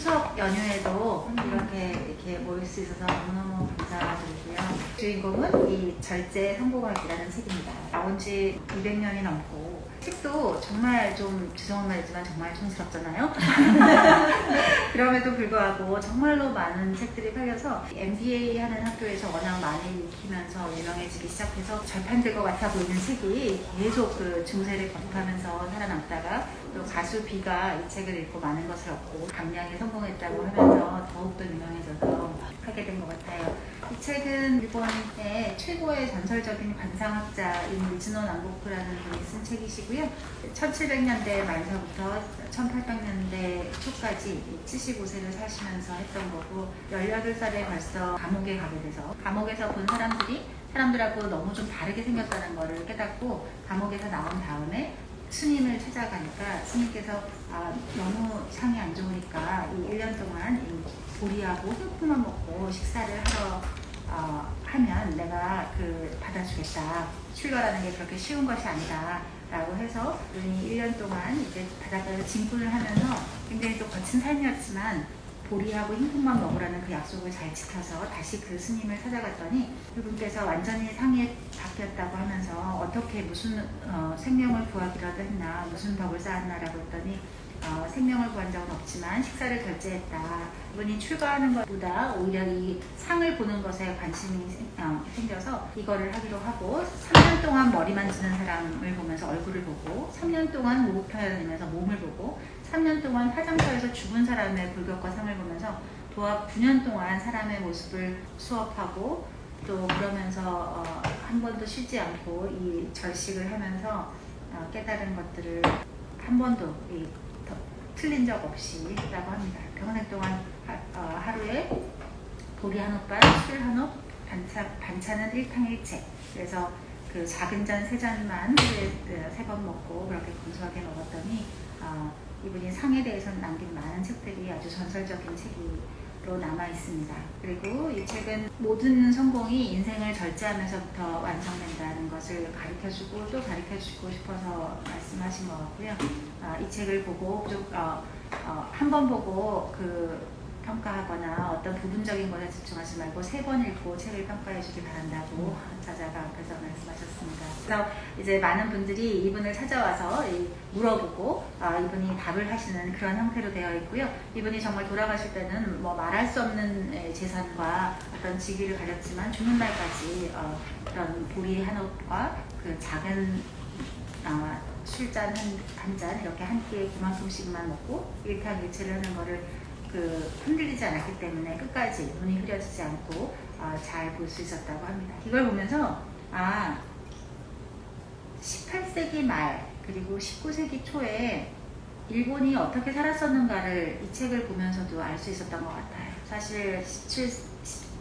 추석 연휴에도 이렇게 모일 수 있어서 너무너무 감사드리고요. 주인공은 이 절제 성공학이라는 책입니다. 나온 지 200년이 넘고 책도 정말 좀 죄송한 말이지만 정말 촌스럽잖아요. 그럼에도 불구하고 정말로 많은 책들이 팔려서 MBA 하는 학교에서 워낙 많이 읽히면서 유명해지기 시작해서 절판될 것 같아 보이는 책이 계속 그 중세를 거듭하면서 살아남다가 또 가수 비가 이 책을 읽고 많은 것을 얻고 강량에 성공했다고 하면서 더욱더 유명해져서 하게 된 것 같아요. 이 책은 일본의 최고의 전설적인 관상학자인 미즈노 남보쿠라는 분이 쓴 책이시고요. 1700년대 말서부터 1800년대 초까지 75세를 사시면서 했던 거고 18살에 벌써 감옥에 가게 돼서 감옥에서 본 사람들하고 너무 좀 다르게 생겼다는 거를 깨닫고 감옥에서 나온 다음에 스님을 찾아가니까 스님께서 너무 상이 안 좋으니까 이 1년 동안 이 보리하고 흙만 먹고 식사를 하러 하면 내가 받아주겠다. 출가라는 게 그렇게 쉬운 것이 아니다. 라고 해서 이분이 1년 동안 이제 바닷가에서 진군을 하면서 굉장히 또 거친 삶이었지만 보리하고 흰국만 먹으라는 그 약속을 잘 지켜서 다시 그 스님을 찾아갔더니 그분께서 완전히 상이 바뀌었다고 하면서 어떻게 무슨 생명을 구하기라도 했나 무슨 덕을 쌓았나라고 했더니 생명을 구한 적은 없지만 식사를 결제했다. 이분이 출가하는 것보다 오히려 이 상을 보는 것에 관심이 생겨서 이거를 하기로 하고 3년 동안 머리 만지는 사람을 보면서 얼굴을 보고 3년 동안 목욕 편하면서 몸을 보고 3년 동안 화장터에서 죽은 사람의 불격과 상을 보면서 도합 9년 동안 사람의 모습을 수업하고 또 그러면서 한 번도 쉬지 않고 이 절식을 하면서 깨달은 것들을 한 번도 틀린 적 없이 라고 합니다. 평생 동안 하루에 보리 한 옥반, 술 한 옥, 반찬은 1탕 1채. 그래서 그 작은 잔 3잔만 하루에 3번 먹고 그렇게 건조하게 먹었더니 이분이 상에 대해서 남긴 많은 책들이 아주 전설적인 책으로 남아 있습니다. 그리고 이 책은 모든 성공이 인생을 절제하면서부터 완성된다는 것을 가르쳐주고 또 가르쳐주고 싶어서 말씀하신 것 같고요. 이 책을 보고 한 번 보고 평가하거나 어떤 부분적인 것에 집중하지 말고 3번 읽고 책을 평가해 주길 바란다고 저자가 앞에서 말씀하셨습니다. 그래서 이제 많은 분들이 이분을 찾아와서 물어보고 이분이 답을 하시는 그런 형태로 되어 있고요. 이분이 정말 돌아가실 때는 뭐 말할 수 없는 재산과 어떤 직위를 가졌지만 죽는 날까지 그런 보리 한 옥과 그 작은 술잔 한 잔 이렇게 한 끼에 그만큼씩만 먹고 1탕 1채를 하는 거를 흔들리지 않았기 때문에 끝까지 눈이 흐려지지 않고 잘 볼 수 있었다고 합니다. 이걸 보면서 18세기 말 그리고 19세기 초에 일본이 어떻게 살았었는가를 이 책을 보면서도 알 수 있었던 것 같아요. 사실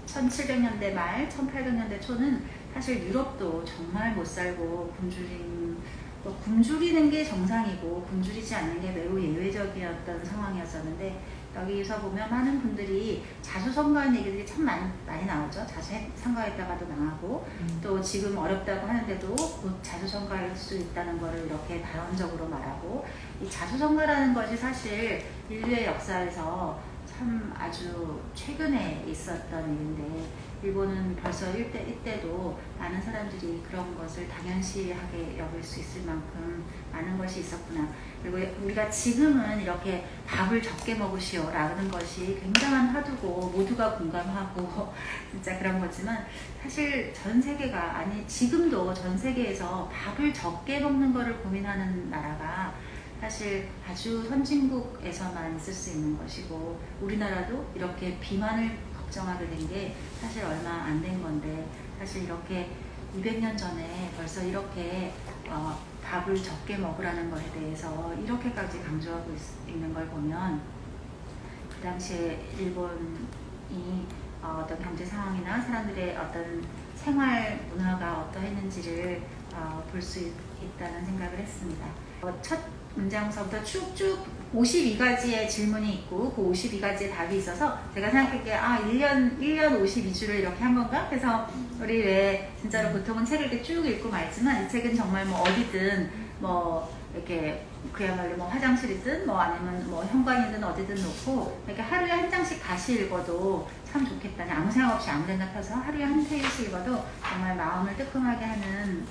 1700년대 말, 1800년대 초는 사실 유럽도 정말 못 살고 굶주리는 게 정상이고 굶주리지 않는 게 매우 예외적이었던 상황이었었는데 여기서 보면 많은 분들이 자수성가한 얘기들이 참 많이 나오죠. 자수성가했다가도 망하고 또 지금 어렵다고 하는데도 곧 자수성가할 수 있다는 거를 이렇게 발언적으로 말하고 이 자수성가라는 것이 사실 인류의 역사에서 참 아주 최근에 있었던 일인데 일본은 벌써 이때도 많은 사람들이 그런 것을 당연시하게 여길 수 있을 만큼 많은 것이 있었구나. 그리고 우리가 지금은 이렇게 밥을 적게 먹으시오 라는 것이 굉장한 화두고 모두가 공감하고 진짜 그런 거지만 사실 전 세계가 지금도 전 세계에서 밥을 적게 먹는 거를 고민하는 나라가 사실 아주 선진국에서만 있을 수 있는 것이고 우리나라도 이렇게 비만을 걱정하게 된 게 사실 얼마 안 된 건데 사실 이렇게 200년 전에 벌써 이렇게 밥을 적게 먹으라는 것에 대해서 이렇게까지 강조하고 있는 걸 보면 그 당시에 일본이 어떤 경제 상황이나 사람들의 어떤 생활 문화가 어떠했는지를 볼 수 있다는 생각을 했습니다. 첫 문장서부터 쭉쭉 52가지의 질문이 있고 그 52가지의 답이 있어서 제가 생각하기에 1년 52주를 이렇게 한 건가? 그래서 우리 왜 진짜로 보통은 책을 이렇게 쭉 읽고 말지만 이 책은 정말 뭐 어디든 뭐 이렇게 그야말로 뭐 화장실이든 뭐 아니면 뭐 현관이든 어디든 놓고 이렇게 하루에 한 장씩 다시 읽어도 참 좋겠다. 아무 생각 없이 아무데나 펴서 하루에 한 페이지 읽어도 정말 마음을 뜨끔하게 하는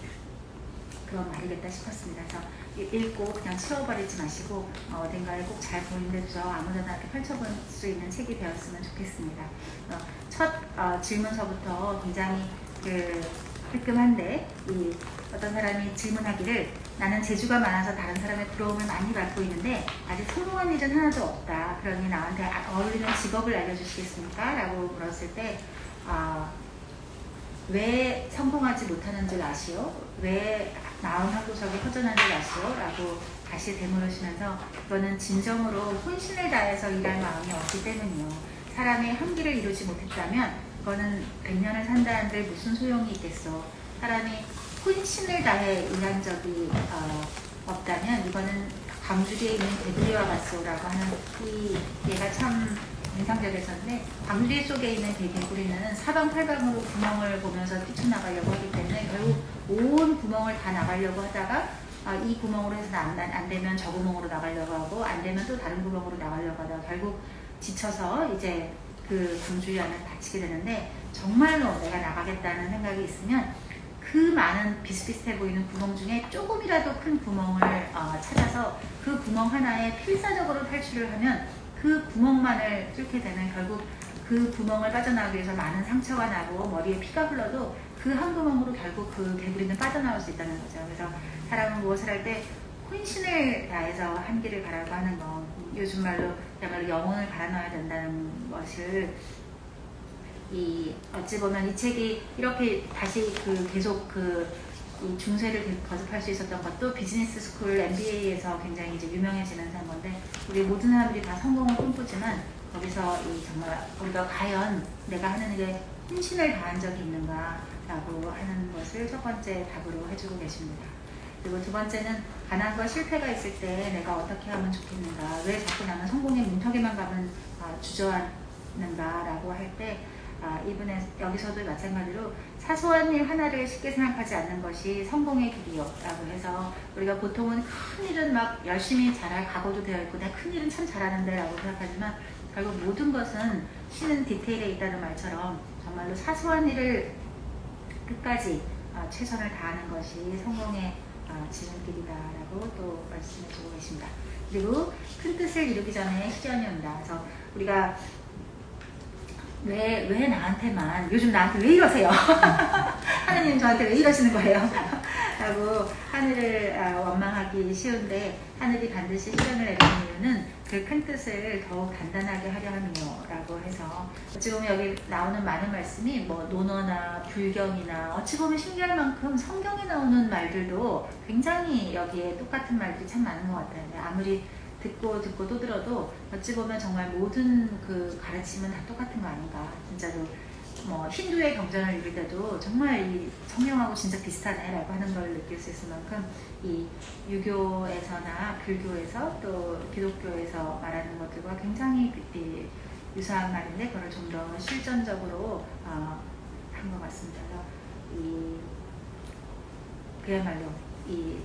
그런 말이겠다 싶었습니다. 그래서 읽고 그냥 치워버리지 마시고 어딘가에 꼭 잘 보이는 데 두서 아무데나 이렇게 펼쳐볼 수 있는 책이 되었으면 좋겠습니다. 첫 질문서부터 굉장히 뜨끔한데 어떤 사람이 질문하기를 나는 재주가 많아서 다른 사람의 부러움을 많이 받고 있는데 아직 성공한 일은 하나도 없다. 그러니 나한테 어울리는 직업을 알려주시겠습니까? 라고 물었을 때 왜 성공하지 못하는 줄 아시오? 왜 나은 한구석이 허전한 줄 아시오? 라고 다시 되물으시면서 그거는 진정으로 혼신을 다해서 일할 마음이 없기 때문이요. 사람의 한계를 이루지 못했다면 그거는 100년을 산다는데 무슨 소용이 있겠어. 사람이 혼신을 다해 일한 적이 없다면 이거는 광주리에 있는 개구리와 같소라고 하는 이 얘가 참 인상적이었는데 광주리 속에 있는 개구리는 사방팔방으로 구멍을 보면서 뛰쳐나가려고 하기 때문에 결국 온 구멍을 다 나가려고 하다가 이 구멍으로 해서 안 되면 저 구멍으로 나가려고 하고 안 되면 또 다른 구멍으로 나가려고 하다가 결국 지쳐서 이제 그 광주리 안에 닫히게 되는데 정말로 내가 나가겠다는 생각이 있으면 그 많은 비슷비슷해 보이는 구멍 중에 조금이라도 큰 구멍을 찾아서 그 구멍 하나에 필사적으로 탈출을 하면 그 구멍만을 뚫게 되면 결국 그 구멍을 빠져나가기 위해서 많은 상처가 나고 머리에 피가 흘러도 그 한 구멍으로 결국 그 개구리는 빠져나올 수 있다는 거죠. 그래서 사람은 무엇을 할 때 혼신을 다해서 한 길을 가라고 하는 거, 요즘 말로 그야말로 영혼을 갈아넣어야 된다는 것을 어찌 보면 이 책이 이렇게 다시 계속 이 중세를 거듭할 수 있었던 것도 비즈니스 스쿨 MBA에서 굉장히 이제 유명해지면서 한 건데 우리 모든 사람들이 다 성공을 꿈꾸지만 거기서 정말 우리가 과연 내가 하는 일에 혼신을 다한 적이 있는가라고 하는 것을 첫 번째 답으로 해주고 계십니다. 그리고 두 번째는 가난과 실패가 있을 때 내가 어떻게 하면 좋겠는가, 왜 자꾸 나는 성공의 문턱에만 가면 주저하는가라고 할 때 이분의 여기서도 마찬가지로 사소한 일 하나를 쉽게 생각하지 않는 것이 성공의 길이요 라고 해서 우리가 보통은 큰 일은 막 열심히 잘할 각오도 되어 있고 내가 큰 일은 참 잘하는데 라고 생각하지만 결국 모든 것은 쉬는 디테일에 있다는 말처럼 정말로 사소한 일을 끝까지 최선을 다하는 것이 성공의 지름길이다 라고 또 말씀해 주고 계십니다. 그리고 큰 뜻을 이루기 전에 시련이 온다. 그래서 우리가 왜 나한테만, 요즘 나한테 왜 이러세요? 하느님 저한테 왜 이러시는 거예요? 라고 하늘을 원망하기 쉬운데 하늘이 반드시 시련을 내리는 이유는 그 큰 뜻을 더욱 단단하게 하려 함이요 라고 해서 어찌 보면 여기 나오는 많은 말씀이 뭐 논어나 불경이나 어찌 보면 신기할 만큼 성경에 나오는 말들도 굉장히 여기에 똑같은 말들이 참 많은 것 같아요. 아무리 듣고 또 들어도 어찌 보면 정말 모든 그 가르침은 다 똑같은 거 아닌가. 진짜로 뭐 힌두의 경전을 읽을 때도 정말 이 성경하고 진짜 비슷하네라고 하는 걸 느낄 수 있을 만큼 이 유교에서나 불교에서 또 기독교에서 말하는 것들과 굉장히 유사한 말인데 그걸 좀 더 실전적으로 한 것 같습니다. 그야말로 이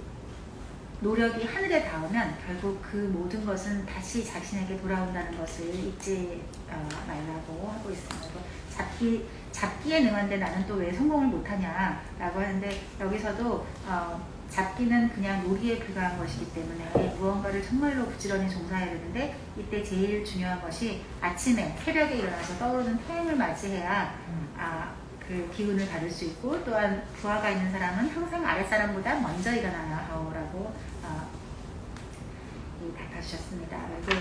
노력이 하늘에 닿으면 결국 그 모든 것은 다시 자신에게 돌아온다는 것을 잊지 말라고 하고 있습니다. 잡기에 능한데 나는 또 왜 성공을 못하냐 라고 하는데 여기서도 잡기는 그냥 놀이에 불과한 것이기 때문에 무언가를 정말로 부지런히 종사해야 되는데 이때 제일 중요한 것이 아침에 새벽에 일어나서 떠오르는 태양을 맞이해야 그 기운을 받을 수 있고 또한 부하가 있는 사람은 항상 아랫사람보다 먼저 일어나야 하오라고 답하셨습니다. 그리고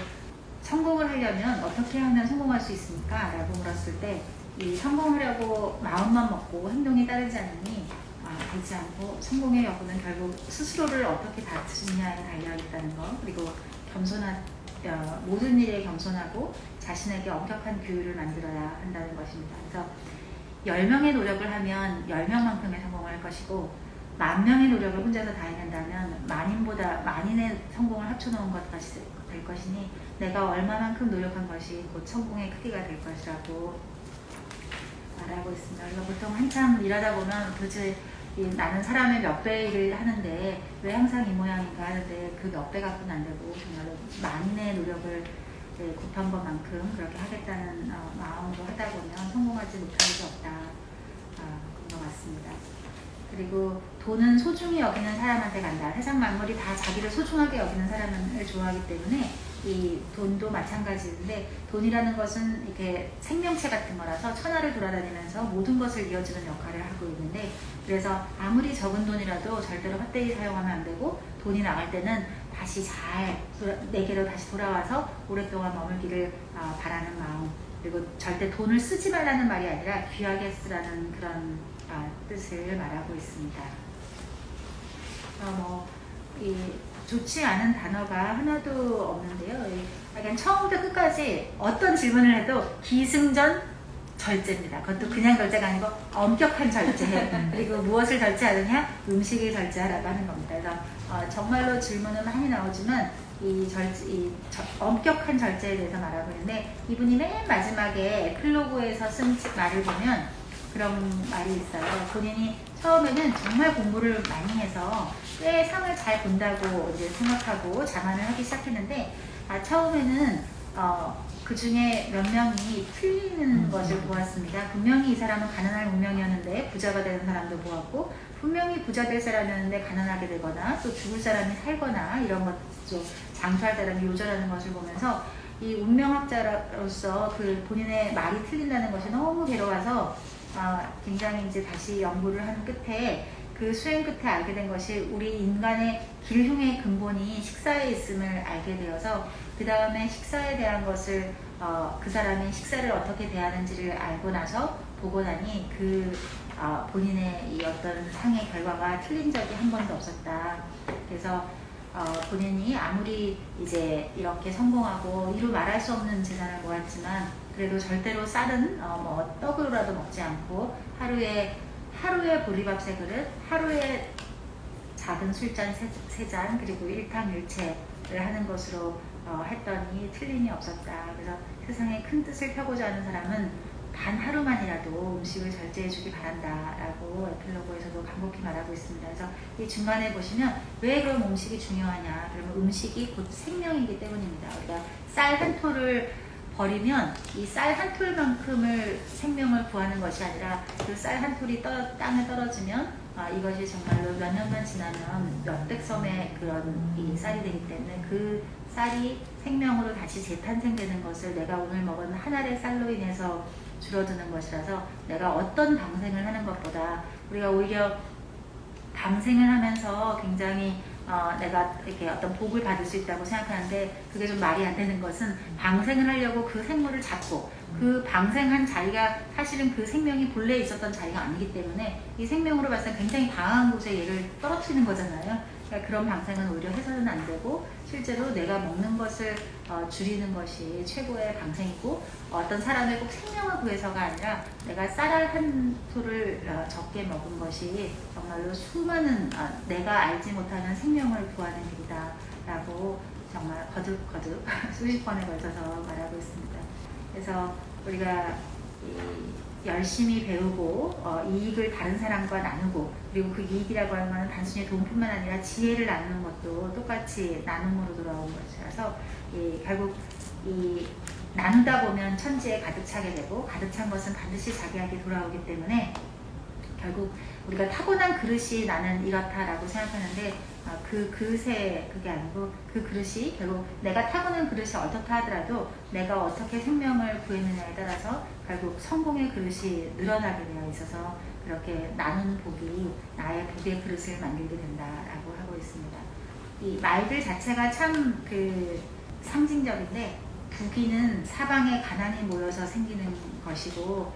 성공을 하려면 어떻게 하면 성공할 수 있습니까? 라고 물었을 때 이 성공하려고 마음만 먹고 행동이 따르지 않으니 되지 않고 성공의 여부는 결국 스스로를 어떻게 다스리냐에 달려있다는 것, 그리고 모든 일에 겸손하고 자신에게 엄격한 규율을 만들어야 한다는 것입니다. 그래서 10명의 노력을 하면 10명만큼의 성공을 할 것이고 10,000명의 노력을 혼자서 다 해낸다면 만인의 성공을 합쳐놓은 것까지 될 것이니 내가 얼마만큼 노력한 것이 곧 성공의 크기가 될 것이라고 말하고 있습니다. 그래서 보통 한참 일하다 보면 도대체 나는 사람의 몇 배를 하는데 왜 항상 이 모양인가 하는데 그 몇 배 갖고는 안 되고 정말로 만인의 노력을 곱한 것만큼 그렇게 하겠다는 마음으로 하다 보면 성공하지 못할 일이 없다. 그런 것 같습니다. 그리고 돈은 소중히 여기는 사람한테 간다. 세상 만물이 다 자기를 소중하게 여기는 사람을 좋아하기 때문에 이 돈도 마찬가지인데 돈이라는 것은 이렇게 생명체 같은 거라서 천하를 돌아다니면서 모든 것을 이어주는 역할을 하고 있는데 그래서 아무리 적은 돈이라도 절대로 헛되이 사용하면 안 되고 돈이 나갈 때는 다시 잘 내게로 다시 돌아와서 오랫동안 머물기를 바라는 마음 그리고 절대 돈을 쓰지 말라는 말이 아니라 귀하게 쓰라는 그런 뜻을 말하고 있습니다. 좋지 않은 단어가 하나도 없는데요. 약간 처음부터 끝까지 어떤 질문을 해도 기승전 절제입니다. 그것도 그냥 절제가 아니고 엄격한 절제. 그리고 무엇을 절제하느냐? 음식을 절제하라고 하는 겁니다. 그래서 정말로 질문은 많이 나오지만 엄격한 절제에 대해서 말하고 있는데 이분이 맨 마지막에 클로그에서 쓴 말을 보면 그런 말이 있어요. 본인이 처음에는 정말 공부를 많이 해서 꽤 상을 잘 본다고 이제 생각하고 자만을 하기 시작했는데 처음에는 그 중에 몇 명이 틀리는 것을 보았습니다. 분명히 이 사람은 가난할 운명이었는데 부자가 되는 사람도 보았고 분명히 부자 될 사람이었는데 가난하게 되거나 또 죽을 사람이 살거나 이런 것도 장수할 사람이 요절하는 것을 보면서 이 운명학자로서 그 본인의 말이 틀린다는 것이 너무 괴로워서 굉장히 이제 다시 연구를 한 끝에 그 수행 끝에 알게 된 것이 우리 인간의 길흉의 근본이 식사에 있음을 알게 되어서 그 다음에 식사에 대한 것을 그 사람이 식사를 어떻게 대하는지를 알고 나서 보고 나니 본인의 이 어떤 상의 결과가 틀린 적이 한 번도 없었다. 그래서 본인이 아무리 이제 이렇게 성공하고 이루 말할 수 없는 재산을 모았지만 그래도 절대로 쌀은 떡으로라도 먹지 않고 하루에 보리밥 3그릇, 하루에 작은 술잔 3잔 그리고 일탕일체를 하는 것으로 했더니 틀림이 없었다. 그래서 세상에 큰 뜻을 펴고자 하는 사람은 단 하루만이라도 음식을 절제해 주기 바란다 라고 에필로그에서도 간곡히 말하고 있습니다. 그래서 이 중간에 보시면 왜 그럼 음식이 중요하냐, 그러면 음식이 곧 생명이기 때문입니다. 우리가 쌀 한 톨을 버리면 이 쌀 한 톨만큼을 생명을 구하는 것이 아니라 그 쌀 한 톨이 땅에 떨어지면 이것이 정말로 몇 년만 지나면 몇백 섬의 그런 이 쌀이 되기 때문에 그 쌀이 생명으로 다시 재탄생되는 것을 내가 오늘 먹은 한 알의 쌀로 인해서 줄어드는 것이라서 내가 어떤 방생을 하는 것보다 우리가 오히려 방생을 하면서 굉장히 내가 이렇게 어떤 복을 받을 수 있다고 생각하는데 그게 좀 말이 안 되는 것은 방생을 하려고 그 생물을 잡고 그 방생한 자리가 사실은 그 생명이 본래 있었던 자리가 아니기 때문에 이 생명으로 봤을 때 굉장히 강한 곳에 얘를 떨어뜨리는 거잖아요. 그러니까 그런 방생은 오히려 해서는 안 되고 실제로 내가 먹는 것을 줄이는 것이 최고의 방생이고 어떤 사람의 꼭 생명을 구해서가 아니라 내가 쌀알 한 톨을 적게 먹은 것이 정말로 수많은 내가 알지 못하는 생명을 구하는 길이다 라고 정말 거듭 수십 번에 걸쳐서 말하고 있습니다. 그래서 우리가 열심히 배우고 이익을 다른 사람과 나누고 그리고 그 이익이라고 하는 것은 단순히 돈뿐만 아니라 지혜를 나누는 것도 똑같이 나눔으로 돌아온 것이라서 결국 나누다 보면 천지에 가득 차게 되고 가득 찬 것은 반드시 자기에게 돌아오기 때문에 결국 우리가 타고난 그릇이 나는 이렇다라고 생각하는데 그 그릇에 그게 아니고 그 그릇이 결국 내가 타고난 그릇이 어떻다 하더라도 내가 어떻게 생명을 구했느냐에 따라서 결국 성공의 그릇이 늘어나게 되어 있어서 그렇게 나누는 복이 나의 복의 그릇을 만들게 된다라고 하고 있습니다. 이 말들 자체가 참 상징적인데 부귀는 사방에 가난이 모여서 생기는 것이고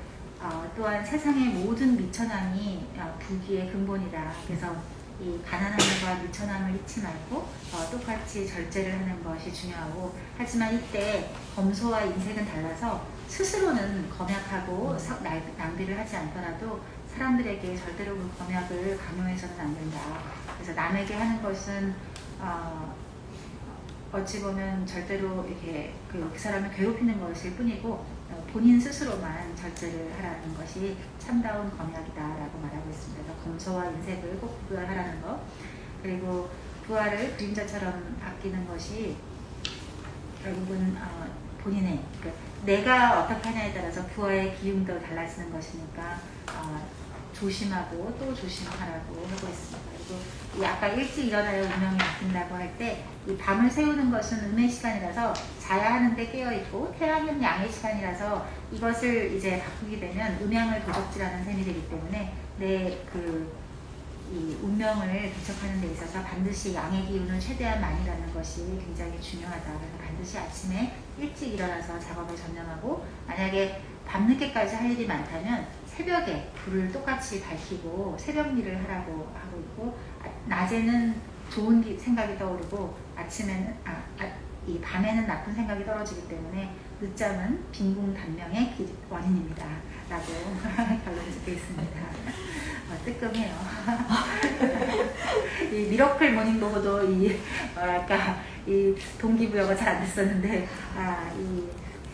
또한 세상의 모든 미천함이 부귀의 근본이다. 그래서 이 가난함과 미천함을 잊지 말고 똑같이 절제를 하는 것이 중요하고 하지만 이때 검소와 인색은 달라서 스스로는 검약하고 낭비를 하지 않더라도 사람들에게 절대로 그 검약을 강요해서는 안 된다. 그래서 남에게 하는 것은 어찌 보면 절대로 이렇게 그 사람을 괴롭히는 것일 뿐이고 본인 스스로만 절제를 하라는 것이 참다운 검약이다라고 말하고 있습니다. 그래서 검소와 인색을 꼭 구별하라는 것, 그리고 부활을 그림자처럼 아끼는 것이 결국은 본인의 내가 어떻게 하냐에 따라서 부활의 기운도 달라지는 것이니까 조심하고 또 조심하라고 하고 있습니다. 그리고 이 아까 일찍 일어나야 운명이 바뀐다고 할 때 이 밤을 새우는 것은 음의 시간이라서 자야 하는데 깨어있고 태양은 양의 시간이라서 이것을 이제 바꾸게 되면 음양을 도적질하는 셈이 되기 때문에 이 운명을 개척하는 데 있어서 반드시 양의 기운을 최대한 많이 갖는 것이 굉장히 중요하다. 그래서 반드시 아침에 일찍 일어나서 작업에 전념하고, 만약에 밤늦게까지 할 일이 많다면 새벽에 불을 똑같이 밝히고 새벽 일을 하라고 하고 있고, 낮에는 좋은 생각이 떠오르고 아침에는 이 밤에는 나쁜 생각이 떨어지기 때문에 늦잠은 빈궁단명의 원인입니다 라고 결론을 짓고 있습니다. 뜨끔해요. 이 미러클 모닝 보고도 이 동기부여가 잘 안 됐었는데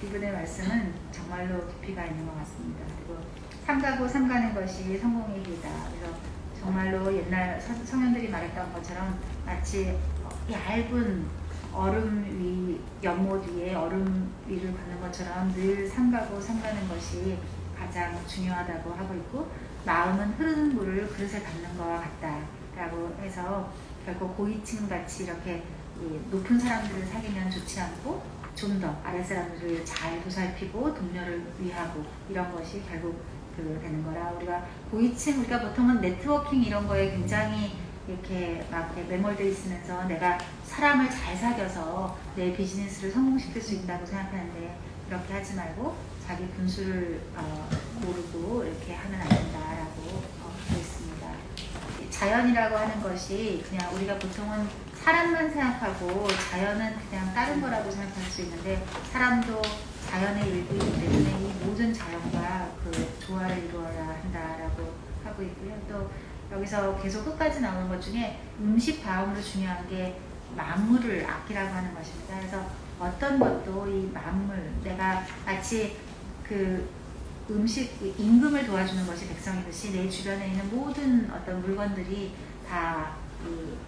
이분의 말씀은 정말로 깊이가 있는 것 같습니다. 그리고 삼가고 삼가는 것이 성공의 길이다. 그래서 정말로 옛날 성현들이 말했던 것처럼 마치 얇은 연못 위에 얼음 위를 걷는 것처럼 늘 삼가고 삼가는 것이 가장 중요하다고 하고 있고, 마음은 흐르는 물을 그릇에 담는 것과 같다라고 해서 결국 고위층 같이 이렇게 높은 사람들을 사귀면 좋지 않고 좀 더 아랫사람들을 잘 보살피고 동료를 위하고 이런 것이 결국 되는 거라, 우리가 보통은 네트워킹 이런 거에 굉장히 이렇게 막 매몰되어 있으면서 내가 사람을 잘 사귀어서 내 비즈니스를 성공시킬 수 있다고 생각하는데, 그렇게 하지 말고 자기 분수를 고르고 이렇게 하면 안 된다라고 되어 있습니다. 자연이라고 하는 것이 그냥 우리가 보통은 사람만 생각하고 자연은 그냥 다른 거라고 생각할 수 있는데, 사람도 자연의 일부이기 때문에 이 모든 자연과 조화를 이루어야 한다라고 하고 있고요. 또 여기서 계속 끝까지 나오는 것 중에 음식 다음으로 중요한 게 만물을 아끼라고 하는 것입니다. 그래서 어떤 것도 이 만물, 내가 마치 음식, 임금을 도와주는 것이 백성이듯이 내 주변에 있는 모든 어떤 물건들이 다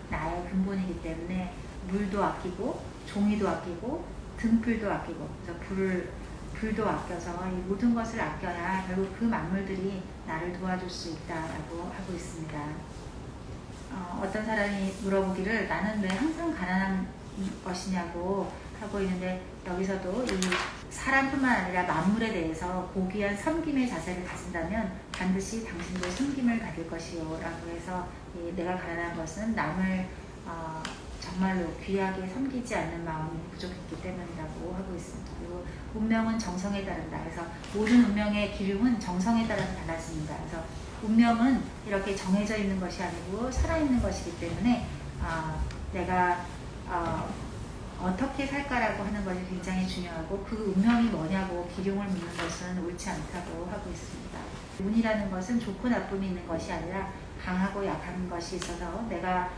나의 근본이기 때문에 물도 아끼고 종이도 아끼고 등불도 아끼고, 그래서 불도 아껴서 이 모든 것을 아껴야 결국 그 만물들이 나를 도와줄 수 있다라고 하고 있습니다. 어떤 사람이 물어보기를 나는 왜 항상 가난한 것이냐고 하고 있는데, 여기서도 이 사람뿐만 아니라 만물에 대해서 고귀한 섬김의 자세를 가진다면 반드시 당신도 섬김을 받을 것이요 라고 해서 내가 가난한 것은 남을 정말로 귀하게 섬기지 않는 마음이 부족했기 때문이라고 하고 있습니다. 그리고 운명은 정성에 따른다. 그래서 모든 운명의 기름은 정성에 따라서 달라집니다. 그래서 운명은 이렇게 정해져 있는 것이 아니고 살아있는 것이기 때문에 내가 어떻게 살까라고 하는 것이 굉장히 중요하고, 그 운명이 뭐냐고 기룡을 묻는 것은 옳지 않다고 하고 있습니다. 운이라는 것은 좋고 나쁨이 있는 것이 아니라 강하고 약한 것이 있어서 내가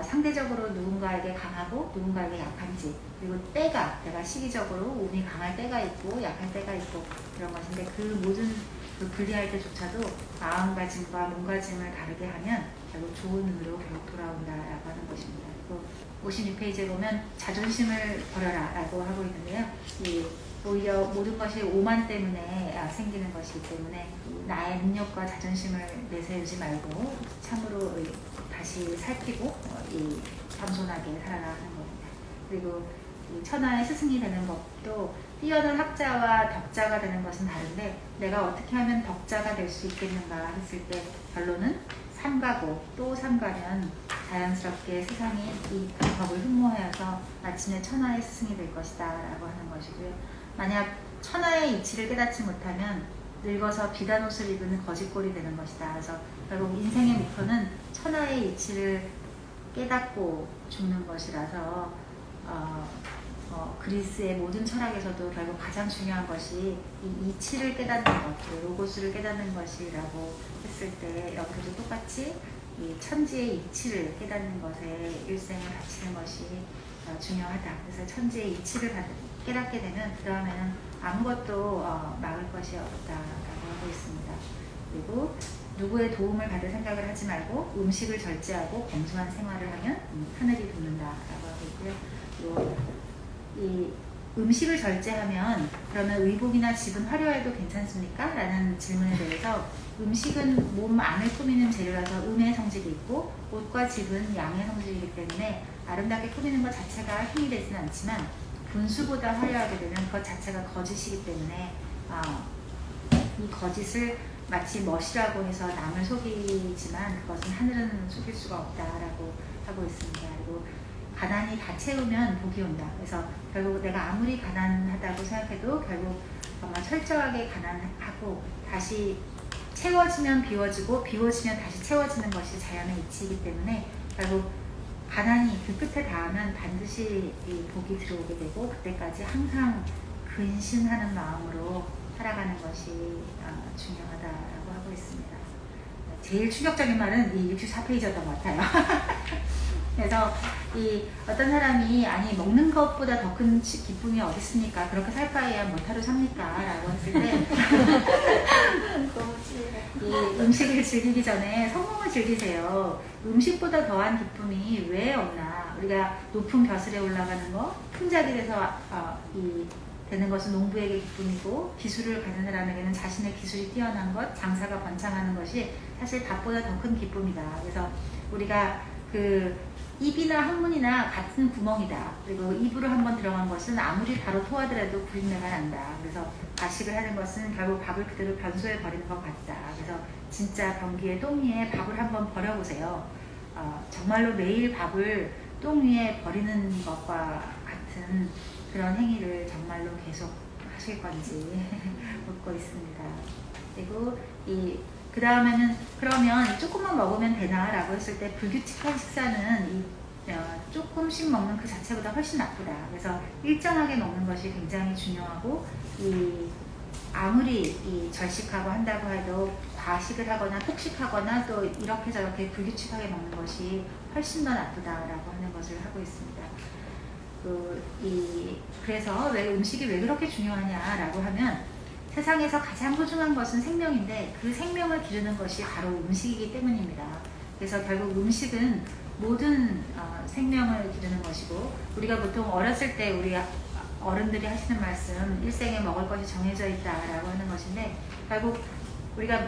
상대적으로 누군가에게 강하고 누군가에게 약한지, 그리고 내가 시기적으로 운이 강할 때가 있고 약할 때가 있고 그런 것인데, 그 모든 분리할 때조차도 마음가짐과 몸가짐을 다르게 하면 결국 좋은 운으로 결국 돌아온다라고 하는 것입니다. 그리고 56페이지에 보면 자존심을 버려라 라고 하고 있는데요. 오히려 모든 것이 오만 때문에 생기는 것이기 때문에 나의 능력과 자존심을 내세우지 말고 참으로 다시 살피고 겸손하게 살아가는 겁니다. 그리고 천하의 스승이 되는 것도 뛰어난 학자와 덕자가 되는 것은 다른데, 내가 어떻게 하면 덕자가 될 수 있겠는가 했을 때 결론은 삼가고 또 삼가면 자연스럽게 세상이 이 법을 흠모하여서 마침내 천하의 스승이 될 것이다 라고 하는 것이고요. 만약 천하의 이치를 깨닫지 못하면 늙어서 비단 옷을 입은 거짓골이 되는 것이다. 그래서 결국 인생의 목표는 천하의 이치를 깨닫고 죽는 것이라서 그리스의 모든 철학에서도 결국 가장 중요한 것이 이 이치를 깨닫는 것, 로고스를 깨닫는 것이라고 했을 때, 여기도 똑같이 이 천지의 이치를 깨닫는 것에 일생을 바치는 것이 중요하다. 그래서 천지의 이치를 깨닫게 되면 그 다음에는 아무것도 막을 것이 없다라고 하고 있습니다. 그리고 누구의 도움을 받을 생각을 하지 말고 음식을 절제하고 검소한 생활을 하면 하늘이 돕는다라고 하고 있고요. 그리고 이 음식을 절제하면 그러면 의복이나 집은 화려해도 괜찮습니까? 라는 질문에 대해서 음식은 몸 안을 꾸미는 재료라서 음의 성질이 있고 옷과 집은 양의 성질이기 때문에 아름답게 꾸미는 것 자체가 힘이 되지는 않지만 분수보다 화려하게 되면 그것 자체가 거짓이기 때문에 이 거짓을 마치 멋이라고 해서 남을 속이지만 그것은 하늘은 속일 수가 없다라고 하고 있습니다. 그리고 가난이 다 채우면 복이 온다. 그래서 결국 내가 아무리 가난하다고 생각해도 결국 정말 철저하게 가난하고 다시 채워지면 비워지고 비워지면 다시 채워지는 것이 자연의 이치이기 때문에 결국 가난이 그 끝에 닿으면 반드시 이 복이 들어오게 되고 그때까지 항상 근신하는 마음으로 살아가는 것이 중요하다라고 하고 있습니다. 제일 충격적인 말은 이 64페이지였던 것 같아요. 그래서 이 어떤 사람이 아니 먹는 것보다 더 큰 기쁨이 어디 있습니까? 그렇게 살 바에야 뭐 하루 삽니까? 라고 했을 때 이 음식을 즐기기 전에 성공을 즐기세요. 음식보다 더한 기쁨이 왜 없나? 우리가 높은 벼슬에 올라가는 거, 풍작이 돼서 되는 것은 농부에게 기쁨이고 기술을 가진 사람에게는 자신의 기술이 뛰어난 것, 장사가 번창하는 것이 사실 밥보다 더 큰 기쁨이다. 그래서 우리가 입이나 항문이나 같은 구멍이다. 그리고 입으로 한번 들어간 것은 아무리 바로 토하더라도 구린내가 난다. 그래서 가식을 하는 것은 결국 밥을 그대로 변소에 버리는 것 같다. 그래서 진짜 변기에 똥 위에 밥을 한번 버려보세요. 정말로 매일 밥을 똥 위에 버리는 것과 같은 그런 행위를 정말로 계속 하실 건지 묻고 있습니다. 그리고 그 다음에는 그러면 조금만 먹으면 되나? 라고 했을 때 불규칙한 식사는 조금씩 먹는 그 자체보다 훨씬 나쁘다. 그래서 일정하게 먹는 것이 굉장히 중요하고 아무리 절식하고 한다고 해도 과식을 하거나 폭식하거나 또 이렇게 저렇게 불규칙하게 먹는 것이 훨씬 더 나쁘다라고 하는 것을 하고 있습니다. 그래서 음식이 왜 그렇게 중요하냐라고 하면 세상에서 가장 소중한 것은 생명인데 그 생명을 기르는 것이 바로 음식이기 때문입니다. 그래서 결국 음식은 모든 생명을 기르는 것이고 우리가 보통 어렸을 때 우리 어른들이 하시는 말씀 일생에 먹을 것이 정해져 있다라고 하는 것인데 결국 우리가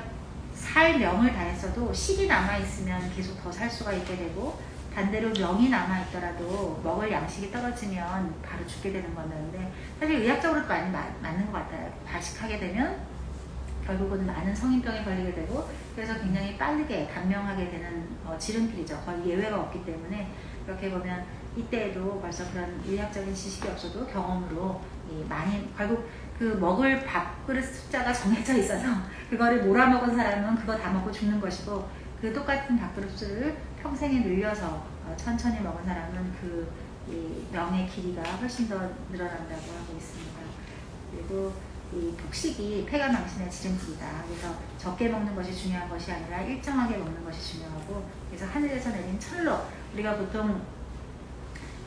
살 명을 다했어도 식이 남아있으면 계속 더 살 수가 있게 되고 반대로 명이 남아있더라도 먹을 양식이 떨어지면 바로 죽게 되는 건데 사실 의학적으로도 많이 맞는 것 같아요. 과식하게 되면 결국은 많은 성인병에 걸리게 되고 그래서 굉장히 빠르게 감명하게 되는 지름길이죠. 거의 예외가 없기 때문에 이렇게 보면 이때에도 벌써 그런 의학적인 지식이 없어도 경험으로 많이 결국 먹을 밥그릇 숫자가 정해져 있어서 그거를 몰아먹은 사람은 그거 다 먹고 죽는 것이고 그 똑같은 밥그릇을 평생에 늘려서 천천히 먹은 사람은 이 명의 길이가 훨씬 더 늘어난다고 하고 있습니다. 그리고 이 폭식이 폐가 망신의 지름길이다. 그래서 적게 먹는 것이 중요한 것이 아니라 일정하게 먹는 것이 중요하고 그래서 하늘에서 내린 철록 우리가 보통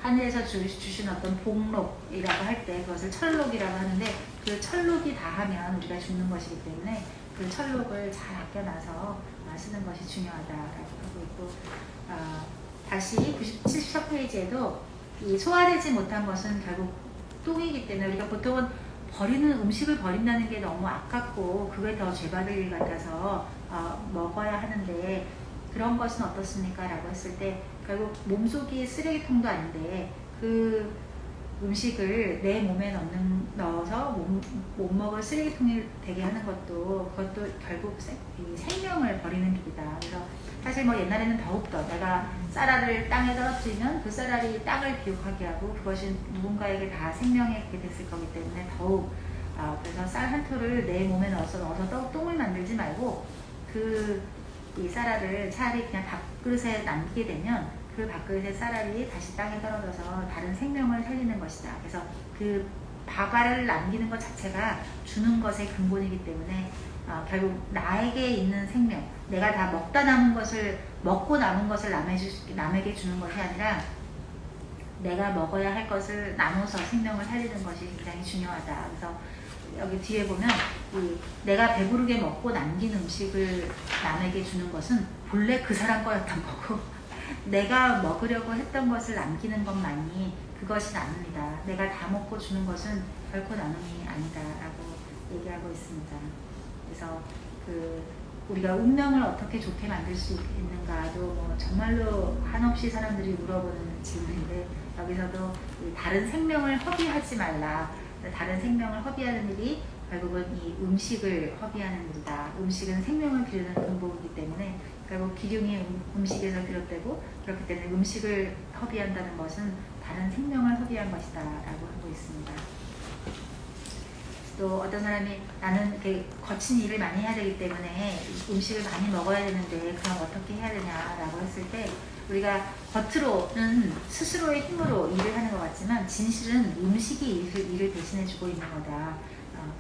하늘에서 주신 어떤 복록이라고 할 때 그것을 철록이라고 하는데 그 철록이 다하면 우리가 죽는 것이기 때문에 그 철록을 잘 아껴놔서 쓰는 것이 중요하다라고 하고 있고 다시 74페이지에도 이 소화되지 못한 것은 결국 똥이기 때문에 우리가 보통은 버리는 음식을 버린다는 게 너무 아깝고 그게 더 죄받을 일 같아서 먹어야 하는데 그런 것은 어떻습니까? 라고 했을 때 결국 몸속이 쓰레기통도 아닌데 그 음식을 내 몸에 넣어서 못 먹을 쓰레기통이 되게 하는 그것도 결국 생명을 버리는 길이다. 그래서 사실 옛날에는 더욱더 내가 쌀알을 땅에 떨어뜨리면 그 쌀알이 땅을 비옥하게 하고 그것이 누군가에게 다 생명이 됐을 거기 때문에 더욱 그래서 쌀 한 톨을 내 몸에 넣어서 똥을 만들지 말고 이 쌀알을 차라리 그냥 밥그릇에 남기게 되면 그 밥그릇의 쌀알이 다시 땅에 떨어져서 다른 생명을 살리는 것이다. 그래서 그 밥알을 남기는 것 자체가 주는 것의 근본이기 때문에 결국 나에게 있는 생명, 내가 다 먹고 남은 것을 남에게 주는 것이 아니라 내가 먹어야 할 것을 나눠서 생명을 살리는 것이 굉장히 중요하다. 그래서 여기 뒤에 보면 내가 배부르게 먹고 남긴 음식을 남에게 주는 것은 본래 그 사람 거였던 거고 내가 먹으려고 했던 것을 남기는 것만이 그것이 나눔이다. 내가 다 먹고 주는 것은 결코 나눔이 아니다 라고 얘기하고 있습니다. 그래서 우리가 운명을 어떻게 좋게 만들 수 있는가도 정말로 한없이 사람들이 물어보는 질문인데, 여기서도 다른 생명을 허비하지 말라. 다른 생명을 허비하는 일이 결국은 이 음식을 허비하는 일이다. 음식은 생명을 기르는 근본이기 때문에 결국 기륭이 음식에서 비롯되고, 그렇기 때문에 음식을 허비한다는 것은 다른 생명을 허비한 것이다 라고 하고 있습니다. 또 어떤 사람이 나는 이렇게 거친 일을 많이 해야 되기 때문에 음식을 많이 먹어야 되는데 그럼 어떻게 해야 되냐라고 했을 때, 우리가 겉으로는 스스로의 힘으로 일을 하는 것 같지만 진실은 음식이 일을 대신해주고 있는 거다.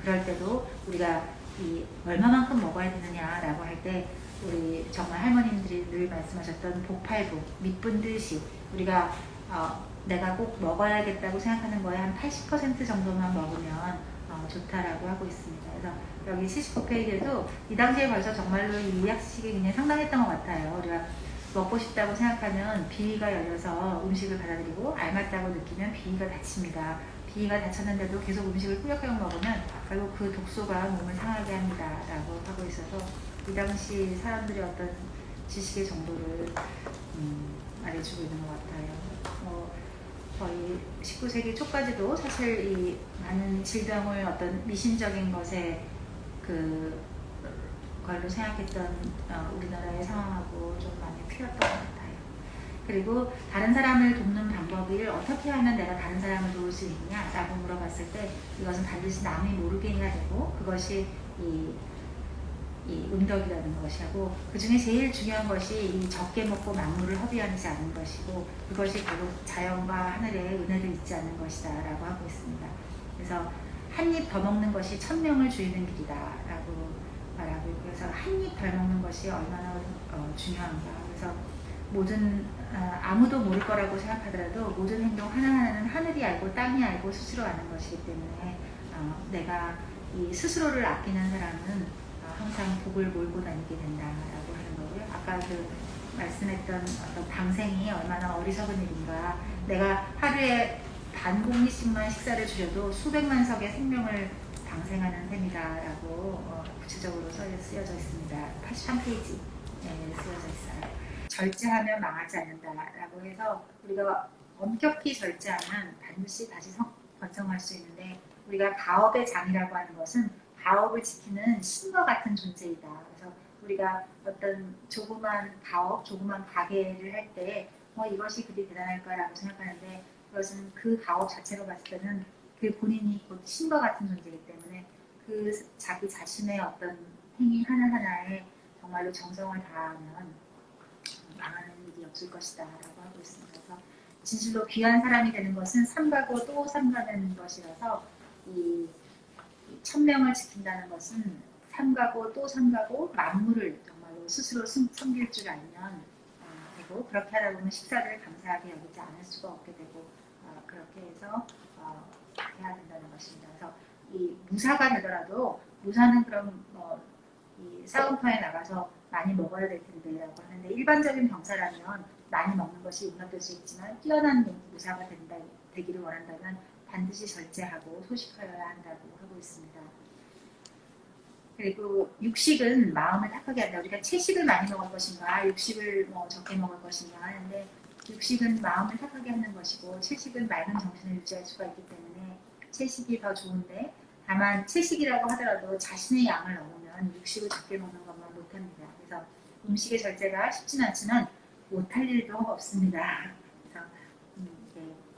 그럴 때도 우리가 얼마만큼 먹어야 되느냐라고 할 때, 우리 정말 할머님들이 늘 말씀하셨던 복팔복, 밑분듯이 우리가 내가 꼭 먹어야겠다고 생각하는 거에 한 80% 정도만 먹으면 좋다라고 하고 있습니다. 그래서 여기 79페이지에도 이 당시에 벌써 정말로 이 의학식이 굉장히 상당했던 것 같아요. 우리가 먹고 싶다고 생각하면 비위가 열려서 음식을 받아들이고, 알맞다고 느끼면 비위가 닫힙니다. 비위가 닫혔는데도 계속 음식을 꾸역꾸역 먹으면 결국 그 독소가 몸을 상하게 합니다 라고 하고 있어서, 이 당시 사람들의 어떤 지식의 정도를 말해주고 있는 것 같아요. 거의 19세기 초까지도 사실 이 많은 질병을 어떤 미신적인 것에 걸로 생각했던 우리나라의 상황하고 좀 많이 틀렸던 것 같아요. 그리고 다른 사람을 돕는 방법을 어떻게 하면 내가 다른 사람을 도울 수 있느냐라고 물어봤을 때, 이것은 반드시 남이 모르게 해야 되고, 그것이 이 은덕이라는 것이고, 그 중에 제일 중요한 것이 이 적게 먹고 만물을 허비하지 않는 것이고, 그것이 결국 자연과 하늘의 은혜를 잊지 않는 것이다 라고 하고 있습니다. 그래서 한 입 더 먹는 것이 천명을 줄이는 길이다 라고 말하고 있고, 그래서 한 입 덜 먹는 것이 얼마나 중요한가. 그래서 아무도 모를 거라고 생각하더라도 모든 행동 하나하나는 하늘이 알고 땅이 알고 스스로 아는 것이기 때문에 내가 이 스스로를 아끼는 사람은 항상 복을 몰고 다니게 된다라고 하는 거고요. 아까 말씀했던 어떤 방생이 얼마나 어리석은 일인가. 내가 하루에 반 공기씩만 식사를 줄여도 수백만 석의 생명을 방생하는 셈이다라고 구체적으로 쓰여져 있습니다. 83페이지에 쓰여져 있어요. 절제하면 망하지 않는다라고 해서, 우리가 엄격히 절제하면 반드시 다시 번성할 수 있는데, 우리가 가업의 장이라고 하는 것은 가업을 지키는 신과 같은 존재이다. 그래서 우리가 어떤 조그만 가업, 조그만 가게를 할 때 이것이 그리 대단할까라고 생각하는데, 그것은 그 가업 자체로 봤을 때는 그 본인이 곧 신과 같은 존재이기 때문에 그 자기 자신의 어떤 행위 하나하나에 정말로 정성을 다하면 망하는 일이 없을 것이다 라고 하고 있습니다. 그래서 진실로 귀한 사람이 되는 것은 삼가고 또 삼가는 것이라서, 이 천명을 지킨다는 것은 삼가고 또 삼가고 만물을 정말로 스스로 섬길 줄 알면 되고, 그렇게 하다 보면 식사를 감사하게 여기지 않을 수가 없게 되고, 그렇게 해서 해야 된다는 것입니다. 그래서 이 무사가 되더라도, 무사는 그럼 이 싸움터에 나가서 많이 먹어야 될 텐데라고 하는데, 일반적인 병사라면 많이 먹는 것이 운동될 수 있지만, 뛰어난 무사가 되기를 원한다면 반드시 절제하고 소식하여야 한다고 하고 있습니다. 그리고 육식은 마음을 탁하게 한다. 우리가 채식을 많이 먹을 것인가, 육식을 적게 먹을 것인가 하는데, 육식은 마음을 탁하게 하는 것이고, 채식은 맑은 정신을 유지할 수가 있기 때문에 채식이 더 좋은데, 다만 채식이라고 하더라도 자신의 양을 넘으면 육식을 적게 먹는 것만 못합니다. 그래서 음식의 절제가 쉽지는 않지만 못할 일도 없습니다. 그래서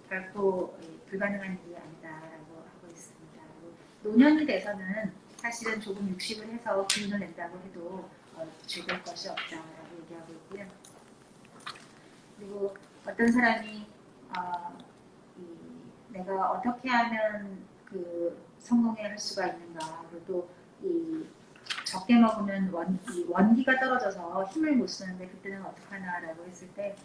결코 불가능한 일이 아니다라고 하고 있습니다. 노년이 돼서는 사실은 조금 육식을 해서 기운을 낸다고 해도 즐길 것이 없다라고 얘기하고 있고요. 그리고 어떤 사람이 내가 어떻게 하면 성공할 수가 있는가, 그리고 또 적게 먹으면 원기가 떨어져서 힘을 못 쓰는데 그때는 어떡하나라고 했을 때,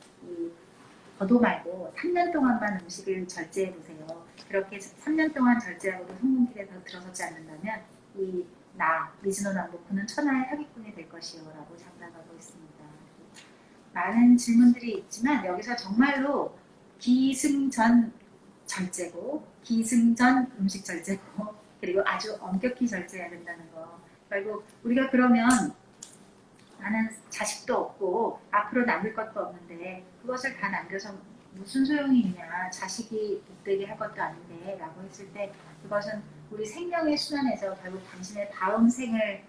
더도 말고 3년 동안만 음식을 절제해 보세요. 그렇게 3년 동안 절제하고도 성공길에 들어서지 않는다면 미즈노 남북부는 천하의 사기꾼이 될 것이요 라고 장담하고 있습니다. 많은 질문들이 있지만 여기서 정말로 기승전 절제고 기승전 음식 절제고 그리고 아주 엄격히 절제해야 된다는 거. 결국 우리가 그러면 나는 자식도 없고 앞으로 남길 것도 없는데 그것을 다 남겨서 무슨 소용이 있냐, 자식이 못되게 할 것도 아닌데 라고 했을 때 그것은 우리 생명의 순환에서 결국 당신의 다음 생을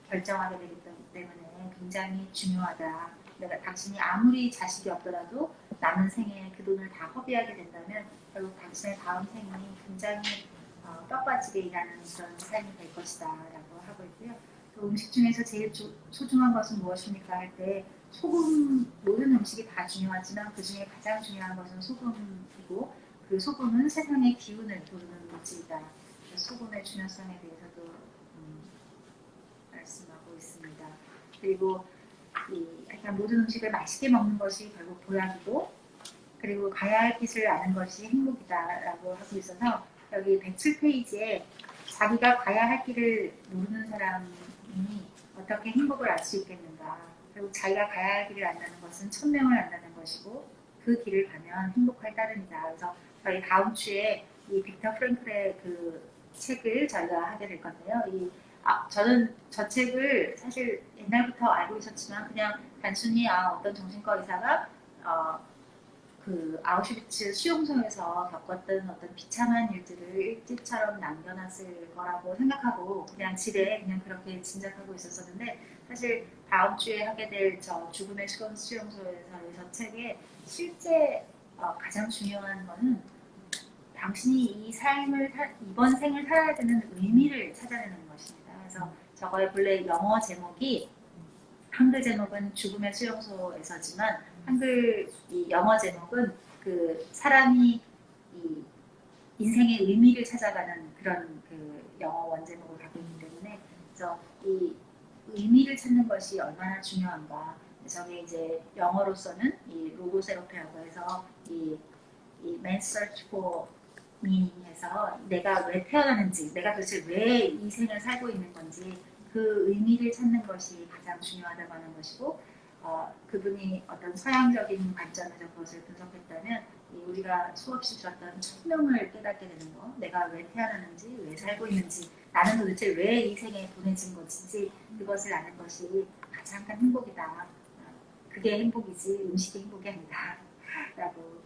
결정하게 되기 때문에 굉장히 중요하다. 내가 당신이 아무리 자식이 없더라도 남은 생에 그 돈을 다 허비하게 된다면 결국 당신의 다음 생이 굉장히 뼈빠지게 일하는 그런 삶이 될 것이다 라고 하고 있고요. 또 음식 중에서 제일 소중한 것은 무엇입니까 할 때 소금, 모든 음식이 다 중요하지만 그 중에 가장 중요한 것은 소금이고 그 소금은 세상의 기운을 부르는 물질이다. 소금의 중요성에 대해서도 말씀하고 있습니다. 그리고 약간 모든 음식을 맛있게 먹는 것이 결국 보약이고 그리고 가야 할 길을 아는 것이 행복이다라고 하고 있어서 여기 107페이지에 자기가 가야 할 길을 모르는 사람이 어떻게 행복을 알 수 있겠는가. 그리고 자기가 가야 할 길을 안다는 것은 천명을 안다는 것이고 그 길을 가면 행복할 따름이다. 그래서 저희 다음 주에 이 빅터 프랭클의 그 책을 저희가 하게 될 건데요. 저는 저 책을 사실 옛날부터 알고 있었지만 그냥 단순히 어떤 정신과 의사가 아우슈비츠 수용소에서 겪었던 어떤 비참한 일들을 일지처럼 남겨놨을 거라고 생각하고 그냥 집에 그냥 그렇게 짐작하고 있었었는데 사실 다음 주에 하게 될 저 죽음의 수용소에서 책에 실제 가장 중요한 거는 당신이 이번 생을 살아야 되는 의미를 찾아내는 것입니다. 그래서 저거의 본래 영어 제목이 한글 제목은 죽음의 수용소에서지만 이 영어 제목은 사람이 이 인생의 의미를 찾아가는 그런 영어 원제목을 갖고 있기 때문에 그래서 이 의미를 찾는 것이 얼마나 중요한가. 저게 이제 영어로서는 이 로고세로페라고 해서 이 Man's Search for Meaning에서 내가 왜 태어나는지, 내가 도대체 왜 이 생을 살고 있는 건지 그 의미를 찾는 것이 가장 중요하다고 하는 것이고 그분이 어떤 서양적인 관점에서 그것을 분석했다면 우리가 수없이 들었던 천명을 깨닫게 되는 거, 내가 왜 태어나는지, 왜 살고 있는지, 나는 도대체 왜 이 생에 보내진 것인지 그것을 아는 것이 가장 큰 행복이다. 그게 행복이지 음식이 행복이 아니다. 라고